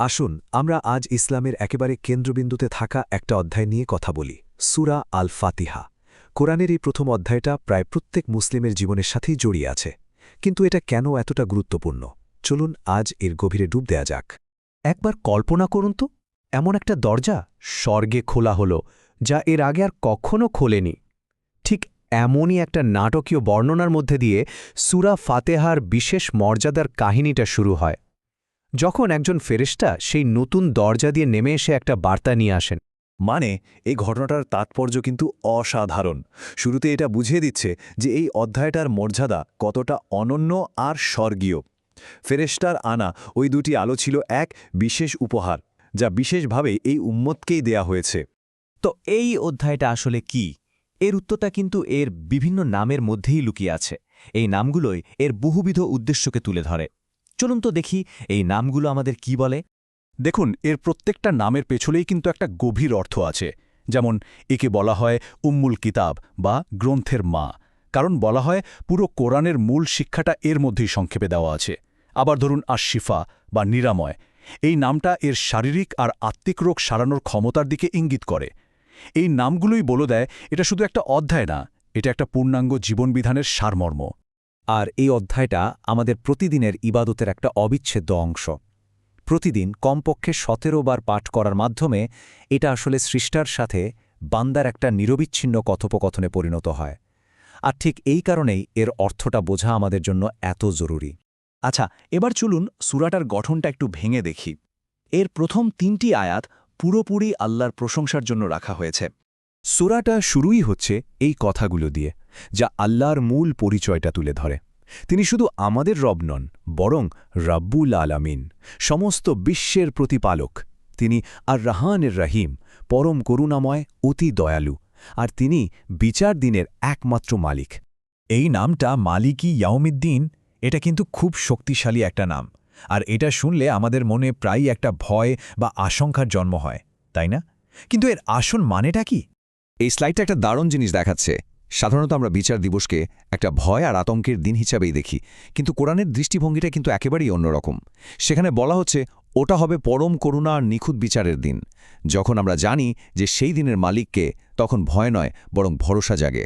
আসুন আমরা আজ ইসলামের একেবারে কেন্দ্রবিন্দুতে থাকা একটা অধ্যায় নিয়ে কথা বলি, সূরা আল ফাতিহা। কোরআনের এই প্রথম অধ্যায়টা প্রায় প্রত্যেক মুসলিমের জীবনের সাথেই জড়িয়ে আছে। কিন্তু এটা কেন এতটা গুরুত্বপূর্ণ? চলুন আজ এর গভীরে ডুব দেয়া যাক। একবার কল্পনা করুন তো, এমন একটা দরজা স্বর্গে খোলা হলো, যা এর আগে আর কখনো খোলেনি। ঠিক এমনই একটা নাটকীয় বর্ণনার মধ্যে দিয়ে সূরা ফাতেহার বিশেষ মর্যাদার কাহিনীটা শুরু হয়। যখন একজন ফেরেশতা সেই নতুন দরজা দিয়ে নেমে এসে একটা বার্তা নিয়ে আসেন। মানে এই ঘটনাটার তাৎপর্য কিন্তু অসাধারণ। শুরুতে এটা বুঝিয়ে দিচ্ছে যে এই অধ্যায়টার মর্যাদা কতটা অনন্য আর স্বর্গীয়। ফেরেশতার আনা ওই দুটি আলো ছিল এক বিশেষ উপহার, যা বিশেষভাবে এই উম্মতকেই দেয়া হয়েছে। তো এই অধ্যায়টা আসলে কি? এর উত্তরটা কিন্তু এর বিভিন্ন নামের মধ্যেই লুকিয়ে আছে। এই নামগুলোই এর বহুবিধ উদ্দেশ্যকে তুলে ধরে। চলুন তো দেখি এই নামগুলো আমাদের কি বলে। দেখুন, এর প্রত্যেকটা নামের পেছলেই কিন্তু একটা গভীর অর্থ আছে। যেমন একে বলা হয় উম্মুল কিতাব বা গ্রন্থের মা, কারণ বলা হয় পুরো কোরআনের মূল শিক্ষাটা এর মধ্যেই সংক্ষেপে দেওয়া আছে। আবার ধরুন আশ-শিফা বা নিরাময়, এই নামটা এর শারীরিক আর আত্মিক রোগ সারানোর ক্ষমতার দিকে ইঙ্গিত করে। এই নামগুলোই বলে দেয় এটা শুধু একটা অধ্যায় না, এটা একটা পূর্ণাঙ্গ জীবনবিধানের সারমর্ম। আর এই অধ্যায়টা আমাদের প্রতিদিনের ইবাদতের একটা অবিচ্ছেদ্য অংশ। প্রতিদিন কমপক্ষে ১৭ বার পাঠ করার মাধ্যমে এটা আসলে সৃষ্টার সাথে বান্দার একটা নিরবিচ্ছিন্ন কথোপকথনে পরিণত হয়। আর ঠিক এই কারণেই এর অর্থটা বোঝা আমাদের জন্য এত জরুরি। আচ্ছা, এবার চলুন সূরাটার গঠনটা একটু ভেঙে দেখি। এর প্রথম ৩টি আয়াত পুরোপুরি আল্লাহর প্রশংসার জন্য রাখা হয়েছে। সূরাটা শুরুই হচ্ছে এই কথাগুলো দিয়ে, যা আল্লাহর মূল পরিচয়টা তুলে ধরে। তিনি শুধু আমাদের রব নন, বরং রাব্বুল আলামিন, সমস্ত বিশ্বের প্রতিপালক। তিনি আর রাহানের রহিম, পরম করুণাময়, অতি দয়ালু, আর তিনি বিচার দিনের একমাত্র মালিক। এই নামটা মালিকি ইয়াউমিদ্দিন, এটা কিন্তু খুব শক্তিশালী একটা নাম। আর এটা শুনলে আমাদের মনে প্রায়ই একটা ভয় বা আশঙ্কার জন্ম হয়, তাই না? কিন্তু এর আসল মানেটা কি? এই স্লাইডটা একটা দারুণ জিনিস দেখাচ্ছে। সাধারণত আমরা বিচার দিবসকে একটা ভয় আর আতঙ্কের দিন হিসাবেই দেখি, কিন্তু কোরআনের দৃষ্টিভঙ্গিটা কিন্তু একেবারেই অন্যরকম। সেখানে বলা হচ্ছে ওটা হবে পরম করুণা আর নিখুঁত বিচারের দিন। যখন আমরা জানি যে সেই দিনের মালিককে, তখন ভয় নয় বরং ভরসা জাগে।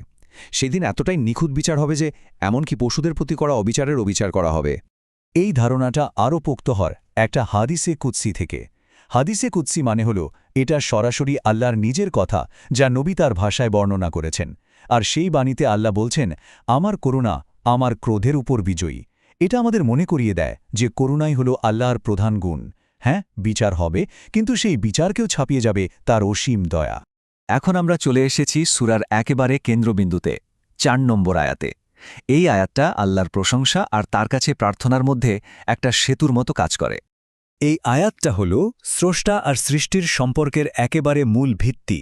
সেই দিন এতটাই নিখুঁত বিচার হবে যে এমনকি পশুদের প্রতি করা অবিচারের অবিচার করা হবে। এই ধারণাটা আরও পোক্ত হয় একটা হাদিসে কুদসি থেকে। হাদিসে কুদসি মানে হল এটা সরাসরি আল্লাহর নিজের কথা, যা নবী তার ভাষায় বর্ণনা করেছেন। আর সেই বাণীতে আল্লাহ বলছেন, আমার করুণা আমার ক্রোধের উপর বিজয়ী। এটা আমাদের মনে করিয়ে দেয় যে করুণাই হল আল্লাহর প্রধান গুণ। হ্যাঁ, বিচার হবে, কিন্তু সেই বিচারকেও ছাপিয়ে যাবে তার অসীম দয়া। এখন আমরা চলে এসেছি সূরার একেবারে কেন্দ্রবিন্দুতে, ৪ নম্বর আয়াতে। এই আয়াতটা আল্লাহর প্রশংসা আর তার কাছে প্রার্থনার মধ্যে একটা সেতুর মতো কাজ করে। এই আয়াতটা হল স্রষ্টা আর সৃষ্টির সম্পর্কের একেবারে মূল ভিত্তি।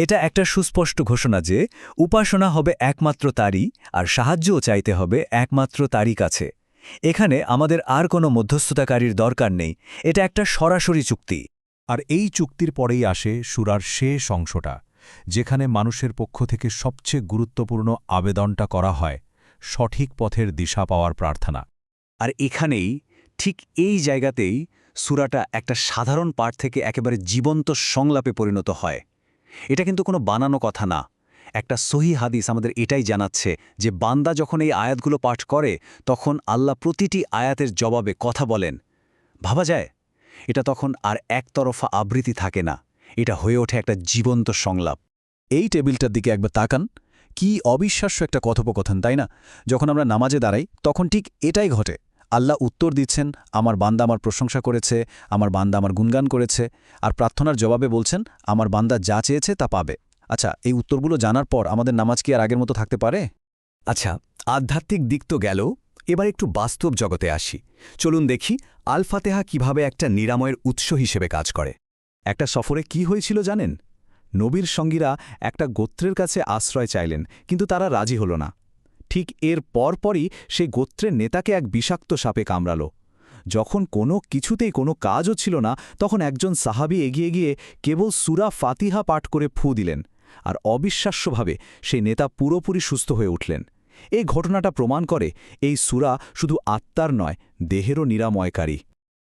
এটা একটা সুস্পষ্ট ঘোষণা যে উপাসনা হবে একমাত্র তারই, আর সাহায্যও চাইতে হবে একমাত্র তারই কাছে। এখানে আমাদের আর কোনো মধ্যস্থতাকারীর দরকার নেই, এটা একটা সরাসরি চুক্তি। আর এই চুক্তির পরেই আসে সূরার শেষ অংশটা, যেখানে মানুষের পক্ষ থেকে সবচেয়ে গুরুত্বপূর্ণ আবেদনটা করা হয়, সঠিক পথের দিশা পাওয়ার প্রার্থনা। আর এখানেই, ঠিক এই জায়গাতেই সূরাটা একটা সাধারণ পাঠ থেকে একেবারে জীবন্ত সংলাপে পরিণত হয়। এটা কিন্তু কোনো বানানো কথা না। একটা সহিহ হাদিস আমাদের এটাই জানাচ্ছে যে বান্দা যখন এই আয়াতগুলো পাঠ করে, তখন আল্লাহ প্রতিটি আয়াতের জবাবে কথা বলেন। ভাবা যায়, এটা তখন আর একতরফা আবৃত্তি থাকে না, এটা হয়ে ওঠে একটা জীবন্ত সংলাপ। এই টেবিলটার দিকে একবার তাকান, কি অবিশ্বাস্য একটা কথোপকথন, তাই না? যখন আমরা নামাজে দাঁড়াই, তখন ঠিক এটাই ঘটে। আল্লাহ উত্তর দিচ্ছেন, আমার বান্দা আমার প্রশংসা করেছে, আমার বান্দা আমার গুণগান করেছে, আর প্রার্থনার জবাবে বলছেন, আমার বান্দা যা চেয়েছে তা পাবে। আচ্ছা, এই উত্তরগুলো জানার পর আমাদের নামাজ কি আর আগের মতো থাকতে পারে? আচ্ছা, আধ্যাত্মিক দিক তো গেল, এবার একটু বাস্তব জগতে আসি। চলুন দেখি আল ফাতেহা কিভাবে একটা নিরাময়ের উৎস হিসেবে কাজ করে। একটা সফরে কি হয়েছিল জানেন? নবীর সঙ্গীরা একটা গোত্রের কাছে আশ্রয় চাইলেন, কিন্তু তারা রাজি হল না। ঠিক এর পরপরই সেই গোত্রের নেতাকে এক বিষাক্ত সাপে কামড়াল। যখন কিছুতেই কোনো কাজও ছিল না, তখন একজন সাহাবী এগিয়ে গিয়ে কেবল সূরা ফাতিহা পাঠ করে ফু দিলেন, আর অবিশ্বাস্যভাবে সেই নেতা পুরোপুরি সুস্থ হয়ে উঠলেন। এই ঘটনাটা প্রমাণ করে এই সূরা শুধু আত্মার নয়, দেহেরও নিরাময়কারী।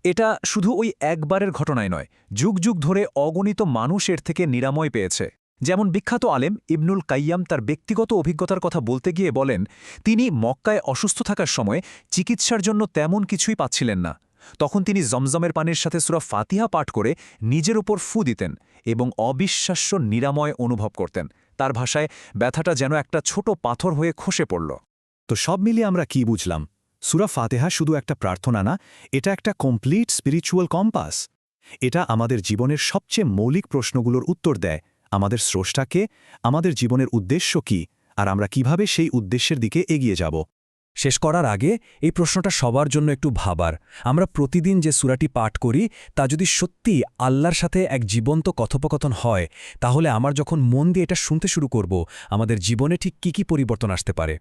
এটা শুধু ওই একবারের ঘটনায় নয়, যুগ যুগ ধরে অগণিত মানুষ এর থেকে নিরাময় পেয়েছে। যেমন বিখ্যাত আলেম ইবনুল কাইয়াম তার ব্যক্তিগত অভিজ্ঞতার কথা বলতে গিয়ে বলেন, তিনি মক্কায় অসুস্থ থাকার সময় চিকিৎসার জন্য তেমন কিছুই পাচ্ছিলেন না। তখন তিনি জমজমের পানির সাথে সূরা ফাতিহা পাঠ করে নিজের উপর ফু দিতেন এবং অবিশ্বাস্য নিরাময় অনুভব করতেন। তার ভাষায় ব্যথাটা যেন একটা ছোট পাথর হয়ে খসে পড়ল। তো সব মিলিয়ে আমরা কি বুঝলাম? সূরা ফাতিহা শুধু একটা প্রার্থনা না, এটা একটা কমপ্লিট স্পিরিচুয়াল কম্পাস। এটা আমাদের জীবনের সবচেয়ে মৌলিক প্রশ্নগুলোর উত্তর দেয়। আমাদের স্রষ্টাকে, আমাদের জীবনের উদ্দেশ্য কি, আর আমরা কিভাবে সেই উদ্দেশ্যের দিকে এগিয়ে যাব। শেষ করার আগে এই প্রশ্নটা সবার জন্য একটু ভাবার। আমরা প্রতিদিন যে সূরাটি পাঠ করি তা যদি সত্যি আল্লাহর সাথে এক জীবন্ত কথোপকথন হয়, তাহলে আমরা যখন মন দিয়ে এটা শুনতে শুরু করব, আমাদের জীবনে ঠিক কী কী পরিবর্তন আসতে পারে।